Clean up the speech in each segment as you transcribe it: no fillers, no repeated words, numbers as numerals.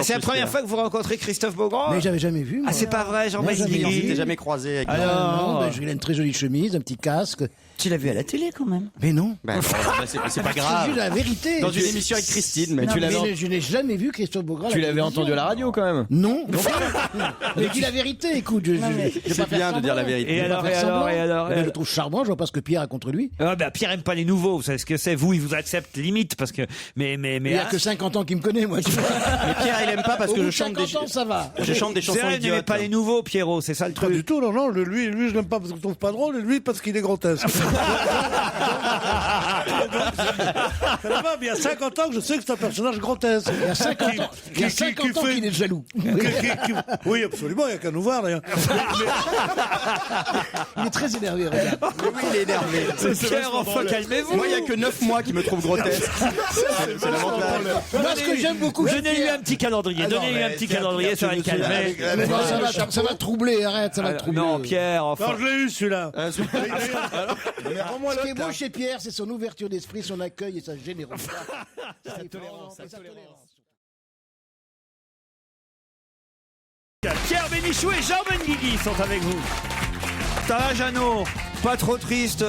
C'est la première fois que vous rencontrez Christophe Beaugrand? Mais j'avais jamais vu. Moi. Ah, c'est pas vrai, Jean-Baptiste On Guigui. s'était jamais croisé avec Non, il a une très jolie chemise, un petit casque. Tu l'as vu à la télé quand même. Mais non. c'est pas C'est grave. juste la vérité. Dans une émission avec Christine, mais Non, tu l'avais. mais je n'ai jamais vu Christophe Beaugrand. Tu l'avais entendu à la radio quand même. Non. Mais dis la vérité, écoute. C'est bien de dire la vérité. Et alors, Je le trouve charmant, je vois pas ce que Pierre a contre lui. Ah bah, Pierre aime pas les nouveaux, vous savez ce que c'est. Vous, il vous accepte limite parce que Il y a que 50 ans qu'il me connaît, moi. Mais Pierre, il aime pas parce Au que bout je de chante 50 ans, ça va. je chante des c'est chansons vrai, il n'aimait idiotes. pas les nouveaux, Pierrot, c'est ça le Pas truc. du tout, non, lui je l'aime pas parce que je trouve pas drôle, et lui parce qu'il est grotesque. Ça va, mais il y a 50 ans que je sais que c'est un personnage grotesque. Il y a 50 ans, il y a 50 ans qu'il est jaloux. Oui, absolument, il n'y a qu'à nous voir d'ailleurs. Il est très énervé, regarde. Oui, il est énervé. Pierre, enfin, calmez-vous. Moi, il y a que 9 mois qui me trouve grotesque. C'est l'avantage. Moi, ce que j'aime beaucoup, Donnez-lui un petit calendrier, donnez-lui un petit calendrier, ça va le calmer. Non, ça va troubler, arrête, ça va te troubler. Non, Pierre, enfin. Non, je l'ai eu celui-là. Ce qui est beau chez Pierre, c'est son ouverture d'esprit, son accueil et sa générosité. Sa tolérance. Pierre Bénichou et Jean Benguigui sont avec vous. Ça va, Jeannot? Pas trop triste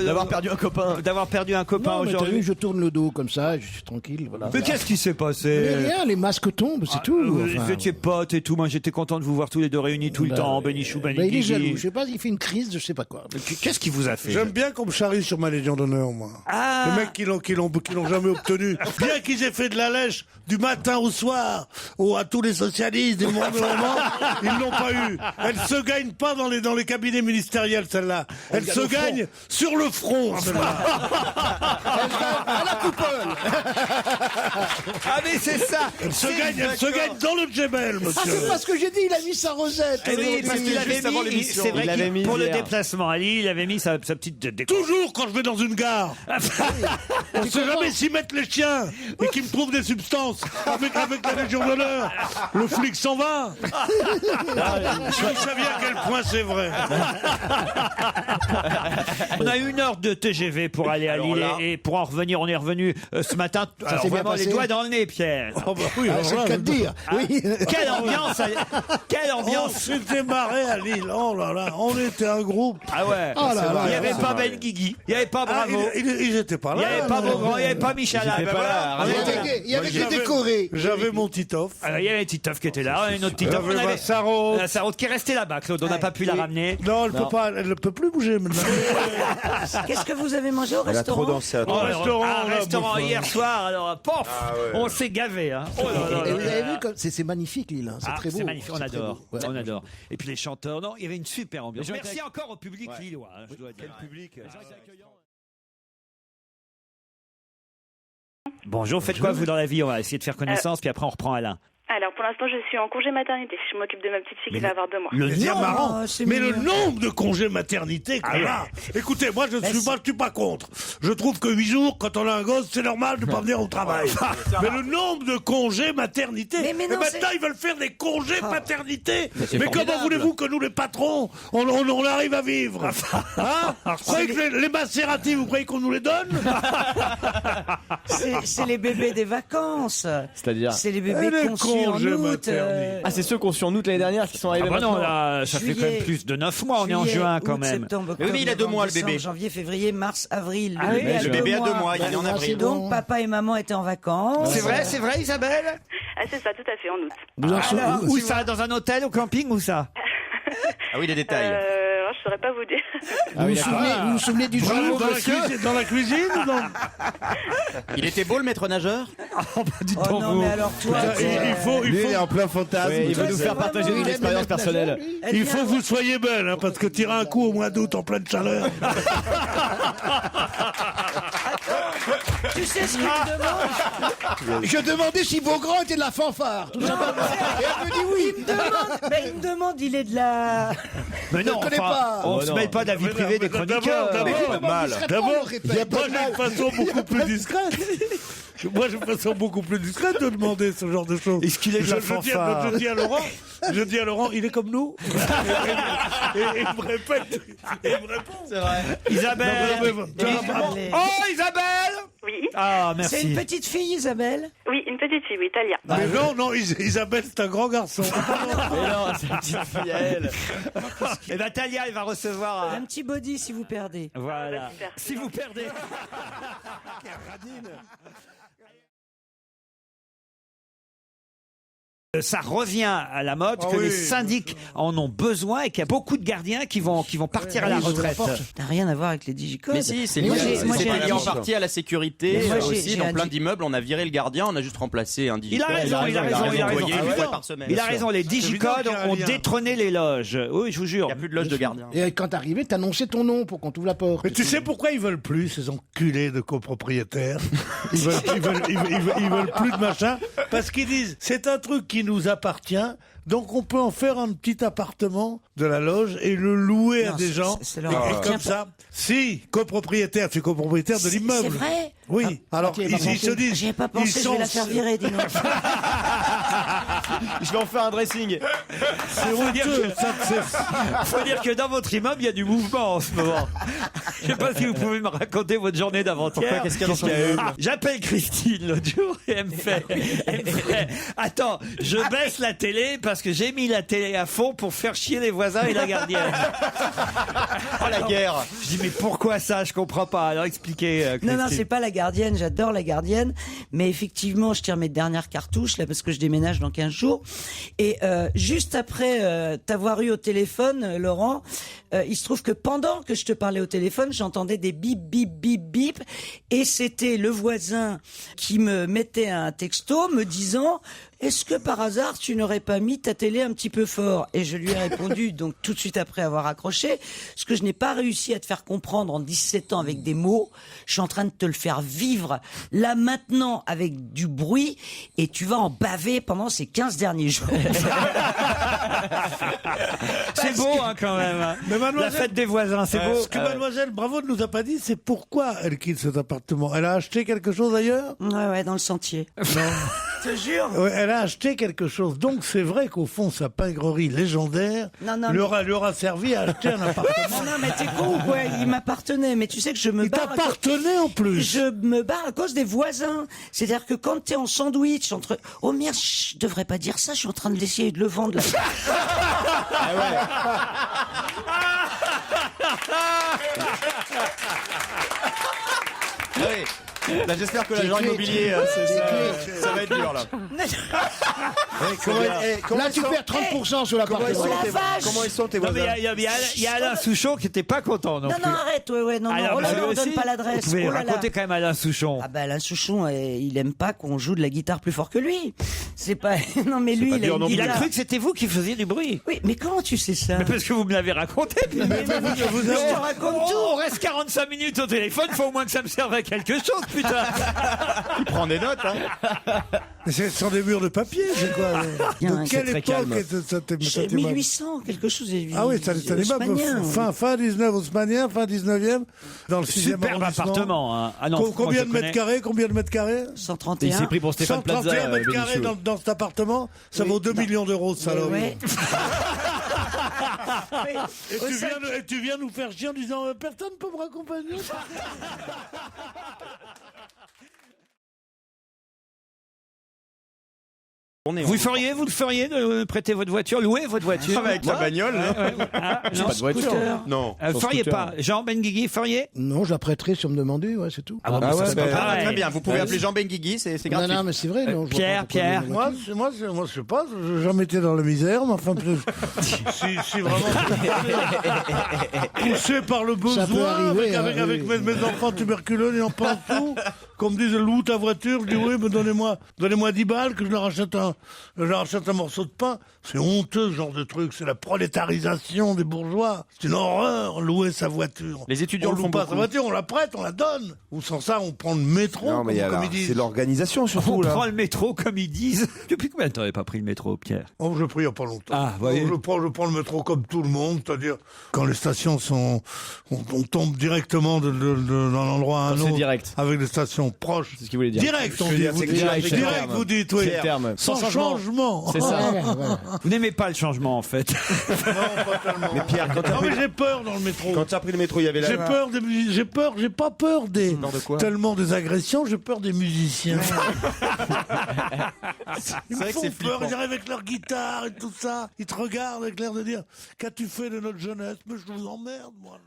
D'avoir perdu un copain. d'avoir perdu un copain Non, mais t'as aujourd'hui. vu, je tourne le dos comme ça, je suis tranquille, voilà. Mais qu'est-ce qui s'est Mais passé? rien, les masques tombent, c'est tout. Vous Enfin, étiez potes et tout. Moi, j'étais content de vous voir tous les deux réunis tout le temps. Bénichou, bah, il est Benguigui. jaloux, je sais pas, il fait une crise, je sais pas quoi. Qu'est-ce qui vous a fait? J'aime bien qu'on me charrie sur ma Légion d'honneur, moi. Ah. Les mecs qui l'ont jamais obtenu. Bien qu'ils aient fait de la lèche du matin au soir, à tous les socialistes, des moments, ils l'ont pas eu. Elle se gagne pas dans les cabinets ministériels, celle-là. Elle se gagne sur le front, celle-là. À la coupole. Ah, mais c'est ça. Elle se gagne dans le djebel, Ah, monsieur. c'est parce que j'ai dit, il a mis sa rosette. Eh oui, parce qu'il avait juste avant mis, l'émission. c'est vrai Il l'avait qu'il- mis pour le hier. déplacement à Lille, il avait mis sa petite déco. Toujours quand je vais dans une gare. On sait jamais s'y mettent les chiens et qu'ils me trouvent des substances avec la Légion d'honneur. Le flic s'en va. Vous saviez à quel point c'est vrai. On a eu 1 heure de TGV pour aller à Lille et pour en revenir, on est revenu ce matin. Alors s'est bien vraiment les passé doigts dans le nez, Pierre. Oh bah oui, alors C'est là, le cas de dire. Oui. Quelle ambiance! Quelle on ambiance! s'était marré à Lille. Oh là là, on était un groupe. Ah ouais. Oh là là. Il n'y avait pas Ben Guigui, il n'y avait pas Ah, Bravo, ils étaient pas il n'y là. avait pas non. Beaugrand, il n'y avait pas Michel. Ils étaient pas là, Il y avait que décoré. J'avais mon Titoff. Il y avait Titoff qui était là, une autre Titoff. J'avais ma Sarraute. La Sarraute qui est restée là-bas, Claude, on n'a pas pu la ramener. Non, elle ne peut plus bouger maintenant. Qu'est-ce que vous avez mangé au Elle a trop restaurant? dansé à Au toi. restaurant, Un là, restaurant bouffe. hier soir, alors pof, on s'est gavé. Hein. Oh là là Et là vous là avez là. vu comme c'est magnifique Lille, hein. C'est Ah, très beau. c'est magnifique, on C'est très adore, beau. Ouais. on adore. Et puis les chanteurs, non, il y avait une super ambiance. Merci encore au public lillois, hein, je dois dire. Bonjour, faites quoi vous dans la vie? On va essayer de faire connaissance, puis après on reprend Alain. Alors, pour l'instant, je suis en congé maternité. Je m'occupe de ma petite fille qui va avoir 2 mois. Le C'est nom, marrant. c'est Mais mignon. le nombre de congés maternité qu'on a. Écoutez, moi, je ne suis pas contre. Je trouve que 8 jours, quand on a un gosse, c'est normal de pas venir au travail. Mais le nombre de congés maternité. Mais Et non, maintenant, ils veulent faire des congés paternité. c'est Mais comment formidable. voulez-vous que nous, les patrons, on arrive à vivre? Hein? Vous croyez que les Maserati, vous croyez qu'on nous les donne? C'est les bébés des vacances. C'est-à-dire. C'est les bébés Les conçus en congés août. maternité. Ah, c'est ceux qu'on su en août l'année dernière qui sont Ah arrivés bah non, maintenant. là, ça fait quand même plus de 9 mois, on est en Juillet, juin quand août, même. Septembre, Mais oui, mais il a 2 mois, le décembre, bébé. Janvier, février, mars, avril. Ah oui, Le bébé a 2 mois, il est en Bah, avril. Donc papa et maman étaient en vacances. C'est vrai Isabelle? Ah, c'est ça, tout à fait, en août. Vous en souvenez- Où ça? Dans un hôtel, au camping, où ça? Ah oui, les détails. Alors, je saurais pas vous dire. vous vous souvenez du jour Dans la cuisine ou dans... Il était beau, le maître nageur? Oh non, mais alors toi, Il faut, en plein fantasme. il veut nous faire partager une expérience personnelle. il faut que vous soyez belle, hein, parce que tirer un coup au mois d'août en pleine chaleur. tu sais ce qu'il me demande? Je demandais si Beaugrand était de la fanfare. Tout simplement. Et elle me dit oui. Il me demande, il est de la... Mais non, Je connais pas. on se mêle pas de la vie privée des chroniqueurs. D'abord, moi j'ai une façon beaucoup plus discrète. Moi j'ai une façon beaucoup plus discrète de demander ce genre de choses. Est-ce qu'il est de la fanfare? Je dis à Laurent, il est comme nous. Et il me répète, il me répond. C'est vrai. Isabelle! Non, mais- Oh, Isabelle! Oui. fille. Ah, merci. C'est une petite fille, Isabelle? Oui, une petite fille, oui, Talia. Mais non, Isabelle, c'est un grand garçon. Mais non, c'est une petite fille à elle. Et ben Talia, elle va recevoir Un petit body si vous perdez. Voilà. super. Si vous perdez. Ça revient à la mode que oui. les syndics en ont besoin et qu'il y a beaucoup de gardiens qui vont partir à la retraite. Ça n'a rien à voir avec les digicodes. Mais si, c'est Moi, lié, j'ai- moi, c'est j'ai un lié en digi- partie à la sécurité. Mais moi, j'ai- Aussi, j'ai dans un plein digi- d'immeubles, on a viré le gardien, on a juste remplacé un Il a digicode. raison, il a raison. Envoyé Ah une ouais. fois par semaine. Il a raison, les évident digicodes qu'il y a un ont lien. détrôné les loges. Oui, je vous jure. Il n'y a plus de loge de gardien. Et quand t'arrivais, t'annonçais ton nom pour qu'on t'ouvre la porte. Mais tu sais pourquoi ils veulent plus, ces enculés de copropriétaires? Ils veulent plus de machin. Parce qu'ils disent, c'est un truc qui nous appartient, donc on peut en faire un petit appartement de la loge et le louer à Non, des c'est- gens. c'est leur Et appartient comme ça, si, copropriétaire, tu es copropriétaire de l'immeuble. C'est vrai? Oui. Alors, ok, ils, bah, ils se disent. J'y ai pas ils pensé, je sont- vais la faire virer, dis donc. Je vais en faire un dressing. C'est honteux, ça, c'est- Faut dire que dans votre immeuble, il y a du mouvement en ce moment. Je sais pas si vous pouvez me raconter votre journée d'avant-hier. Pourquoi Qu'est-ce qu'il y a dans son immeuble J'appelle Christine l'autre jour et elle me fait, attends, je baisse la télé parce que j'ai mis la télé à fond pour faire chier les voisins et la gardienne. Oh la guerre. Je dis mais pourquoi ça? Je comprends pas. Alors expliquez. Non, non, Christine. c'est pas la gardienne, j'adore la gardienne, mais effectivement, je tire mes dernières cartouches, là, parce que je déménage dans 15 jours. Et juste après t'avoir eu au téléphone, Laurent, il se trouve que pendant que je te parlais au téléphone, j'entendais des bip, bip, bip, bip, et c'était le voisin qui me mettait un texto me disant... Est-ce que par hasard tu n'aurais pas mis ta télé un petit peu fort? Et je lui ai répondu, donc tout de suite après avoir accroché, ce que je n'ai pas réussi à te faire comprendre en 17 ans avec des mots, je suis en train de te le faire vivre là maintenant avec du bruit et tu vas en baver pendant ces 15 derniers jours. C'est beau hein, quand même. hein. Mais La mademoiselle, fête des voisins, c'est beau. ce que mademoiselle Bravo ne nous a pas dit, c'est pourquoi elle quitte cet appartement. Elle a acheté quelque chose ailleurs? Ouais, dans le sentier. Je te jure. Ouais, elle a acheté quelque chose. Donc c'est vrai qu'au fond, sa pingrerie légendaire Non, non, lui aura servi à acheter un appartement. Non, mais t'es con ou quoi? Il m'appartenait, mais tu sais que je me Il barre. t'appartenait en plus. Je me barre à cause des voisins. C'est-à-dire que quand t'es en sandwich entre... Oh merde, je devrais pas dire ça, je suis en train d'essayer de le vendre là. Ah oui. Là, j'espère que l'agent clé, immobilier, ça va être dur là. Là, tu perds 30% sur l'appartement. Oh la vache. Comment ils sont tes Non, mais voisins? il y a Alain Souchon qui était pas content non Non, plus. non, arrête, ouais, non, Alors, oh là lui là, on aussi, donne pas l'adresse. Vous pouvez Oh là là. raconter quand même Alain Souchon. Ah bah Alain Souchon, il aime pas qu'on joue de la guitare plus fort que lui. C'est pas... Non mais lui, pas il a dur une non plus. Il a guitare. cru que c'était vous qui faisiez du bruit. Oui, mais comment tu sais ça? Mais parce que vous me l'avez raconté. Puis je te raconte tout. On reste 45 minutes au téléphone, faut au moins que ça me serve à quelque chose, putain. Il prend des notes, hein. C'est sur des murs de papier, c'est quoi? Bien, De quelle c'est très époque calme. était cet C'est immeuble? 1800, quelque chose. Ah oui, c'est un immeuble fin 19 haussmannien, fin 19e, dans le 6e Superbe arrondissement. appartement. Hein. Ah non, Combien moi, je de mètres connais. carrés? Combien de mètres carrés? 131. Il s'est pris pour Stéphane Plaza. 131 mètres carrés Bénichou. dans cet appartement, ça vaut 2 millions d'euros, ce salaud. Ouais. Et tu viens nous faire chier en disant personne ne peut me raccompagner. On est Vous le feriez de prêter votre voiture, louer votre voiture. Avec la bagnole, là. Ah, J'ai non, pas de voiture. scooter. Non. sans feriez scooter. pas. Jean Benguigui, feriez Non, je la prêterai si on me demandait, ouais, c'est tout. bon, Ah ça, ouais, c'est pas ben, pareil. Très bien, vous pouvez appeler Jean Benguigui, c'est Non, gratuit. non, mais c'est vrai. Non, je vois Pierre, pas pourquoi Pierre. il y a une voiture. Moi, je sais pas, j'ai jamais été dans la misère, mais enfin, si vraiment poussé par le besoin, peut arriver, avec oui. mes enfants tuberculeux n'ayant pas tout, qu'on me dise loue ta voiture, je dis oui, mais donnez-moi 10 balles que je leur achète un morceau de pain. C'est honteux ce genre de truc, c'est la prolétarisation des bourgeois. C'est une horreur, louer sa voiture. Les étudiants on le loue font pas beaucoup. sa voiture, on la prête, on la donne. Ou sans ça, on prend le métro, Non, mais comme alors, ils disent. c'est l'organisation On surtout, là. prend le métro comme ils disent. Depuis combien de temps n'avez pas pris le métro, Pierre? Oh, je prie il n'y a pas longtemps. Ah, voyez. Je prends le métro comme tout le monde, c'est-à-dire quand les stations sont... On tombe directement d'un endroit à un C'est autre. direct. Avec des stations proches. C'est ce qu'il voulait dire. Direct, on Je veux dit. dire, Vous c'est dites direct, direct, vous dites, oui. C'est le terme. Sans changement. C'est ça. Vous n'aimez pas le changement, en fait. Mais Pierre, quand t'as Non, pris, mais j'ai peur dans le métro. quand t'as pris le métro, il y avait la. J'ai pas peur des. Peur de quoi Tellement des agressions, j'ai peur des musiciens. Ils me vrai que font c'est peur, flippant. ils arrivent avec leur guitare et tout ça. Ils te regardent avec l'air de dire qu'as-tu fait de notre jeunesse? Mais je vous emmerde, moi.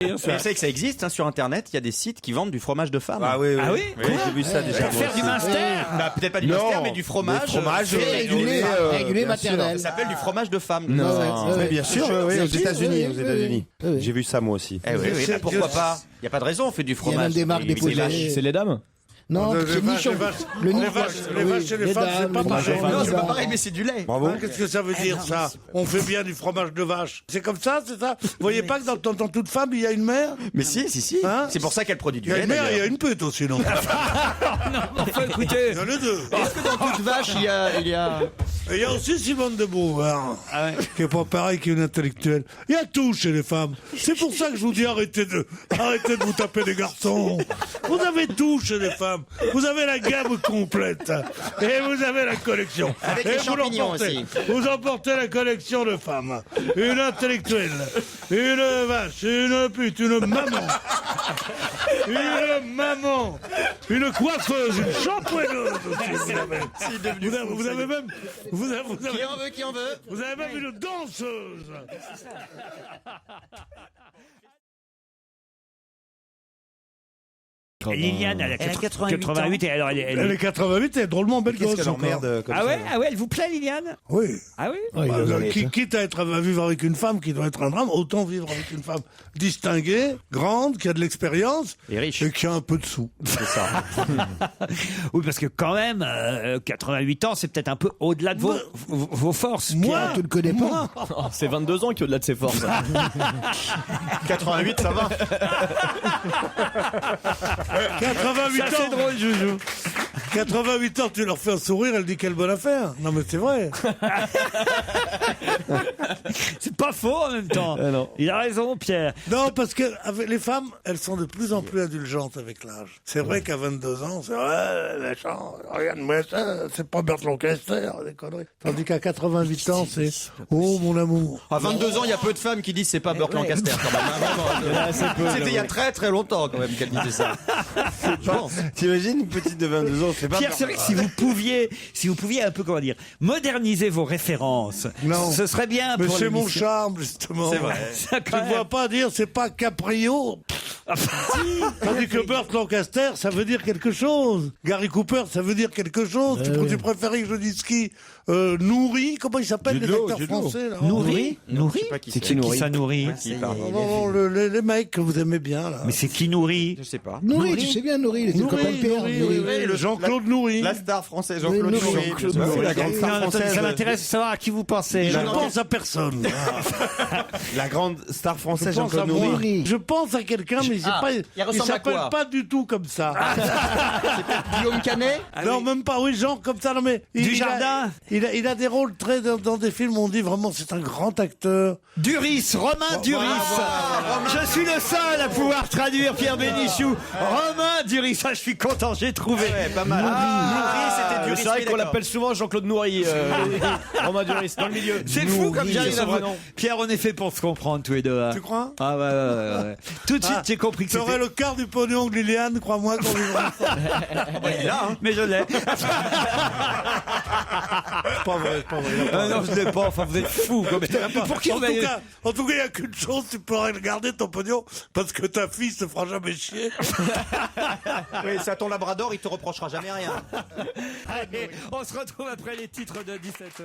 Vous savez que ça existe sur Internet, il y a des sites qui vendent du fromage de femme. Ah oui, oui. Ah oui J'ai vu ça déjà. Pour faire du minster. Bah, peut-être pas du Non, minster, mais du fromage. du fromage Régulé, régulé maternel. Ça s'appelle du fromage de femme. Non, Ouais, mais bien sûr, oui, aux États-Unis, aux États-Unis. Oui, oui. J'ai vu ça moi aussi. Eh oui, C'est- pourquoi pas? Il n'y a pas de raison, on fait du Il y a fromage. même des marques Mais c'est déposées. vache. C'est les dames? Non, Les c'est vaches, nichon. les vaches, Le les nichon. vaches, les vaches et les femmes, c'est pas pareil. Non, c'est pas pareil, mais c'est du lait. Bravo. Hein, qu'est-ce que ça veut dire, ça? On fait bien du fromage de vache. C'est comme ça, c'est ça? Vous voyez pas que dans toute femme, il y a une mère? Mais si. Hein? C'est pour ça qu'elle produit Il du y a lait. une mère et il y a d'ailleurs. une pute aussi, non? Enfin, écoutez. Il y en a deux. Est-ce que dans toute vache, il y a... Et il y a aussi Simone de Beauvoir, qui est pas pareil qu'une intellectuelle. Il y a tout chez les femmes. C'est pour ça que je vous dis arrêtez de vous taper des garçons. Vous avez tout chez les femmes. Vous avez la gamme complète. Et vous avez la collection. Avec et les vous champignons l'emportez. aussi. Vous emportez la collection de femmes. Une intellectuelle, une vache, une pute, une maman, une coiffeuse, une shampooineuse aussi, vous avez même... Qui en veut Vous avez même une danseuse. Liliane, elle a Elle a 88 et alors elle Elle est 88, elle est drôlement belle Qu'est-ce gosse. qu'elle encore. emmerde comme Ah ça ouais, elle vous plaît, Liliane? Oui. Ah oui? Quitte à vivre avec une femme qui doit être un drame, autant vivre avec une femme distinguée, grande, qui a de l'expérience Et riche. et qui a un peu de sous. C'est ça. Oui, parce que quand même, 88 ans, c'est peut-être un peu au-delà de vos forces. Moi, Tu ne connais pas. Oh, c'est 22 ans qui est au-delà de ses forces. 88, ça va. 88 Ça, c'est ans, drôle, Joujou. 88 ans, tu leur fais un sourire, elle dit quelle bonne affaire. Non mais c'est vrai. C'est pas faux en même temps. non. Il a raison, Pierre. Non, parce que les femmes, elles sont de plus en plus indulgentes avec l'âge. C'est vrai qu'à 22 ans, c'est méchant, regarde-moi ça, c'est pas Bertrand Caster, des conneries. Tandis qu'à 88 ans, c'est oh mon amour. À 22 ans, il y a peu de femmes qui disent c'est pas Burke Lancaster quand même. Hein, vraiment. C'était il y a très très longtemps quand même qu'elle disait ça. Je pense. T'imagines une petite de 22 ans, c'est pas. Pierre, c'est vrai que si vous pouviez un peu, comment dire, moderniser vos références, Non. ce serait bien Mais pour c'est mon l'émission. charme, justement. C'est vrai. Ça, Tu quand ne même. vois pas dire c'est pas Caprio. Tandis que Burt Lancaster, ça veut dire quelque chose. Gary Cooper, ça veut dire quelque chose. Tu préférais que je dise qui Nourri, comment il s'appelle les acteurs français là Nourri? Nourri? C'est Qui ça nourrit? Non, les mecs que vous aimez bien là. Mais c'est qui nourrit? Je sais pas. Nourri, tu sais bien, Nourri, il était le copain de Pierre. Nourri. Jean-Claude Nourri. La star française, Jean-Claude Oui, Nourri. Jean-Claude Oui, Nourri. la grande star Non, attendez, française. ça m'intéresse de savoir à qui vous pensez. Je là. ne pense à personne. La grande star Je française pense à Jean-Claude moi. Nourri. Nourri. Je pense à quelqu'un, mais il ressemble à s'appelle quoi pas du tout comme ça. Guillaume Canet. Non, même pas, oui, genre comme ça, non mais... Dujardin. Il a des rôles très... Dans des films, on dit vraiment, c'est un grand acteur. Duris, Romain Duris. Je suis le seul à pouvoir traduire Pierre Bénichou. Romain Duris, ça je suis content, j'ai trouvé. Ouais, pas mal. Nourri, c'était Duris. C'est vrai oui, qu'on d'accord. l'appelle souvent Jean-Claude Nourri. Romain Duris, dans le milieu. C'est fou comme j'arrive à c'est vrai, vous. non. Pierre, on est fait pour se comprendre tous les deux. hein. Tu crois? Ah ouais. Tout de suite, j'ai compris que T'aurais c'était... le quart du pognon de Liliane, crois-moi, qu'on vivra ensemble. Mais je l'ai. Pas vrai, pas vrai. Ah non, je l'ai pas. Enfin, vous êtes fous. Pour qui vous avez... En tout cas, il n'y a qu'une chose, tu pourrais le garder ton pognon, parce que ta fille se fera jamais chier. Oui, c'est à ton labrador, il te reprochera jamais rien. Allez, on se retrouve après les titres de 17h.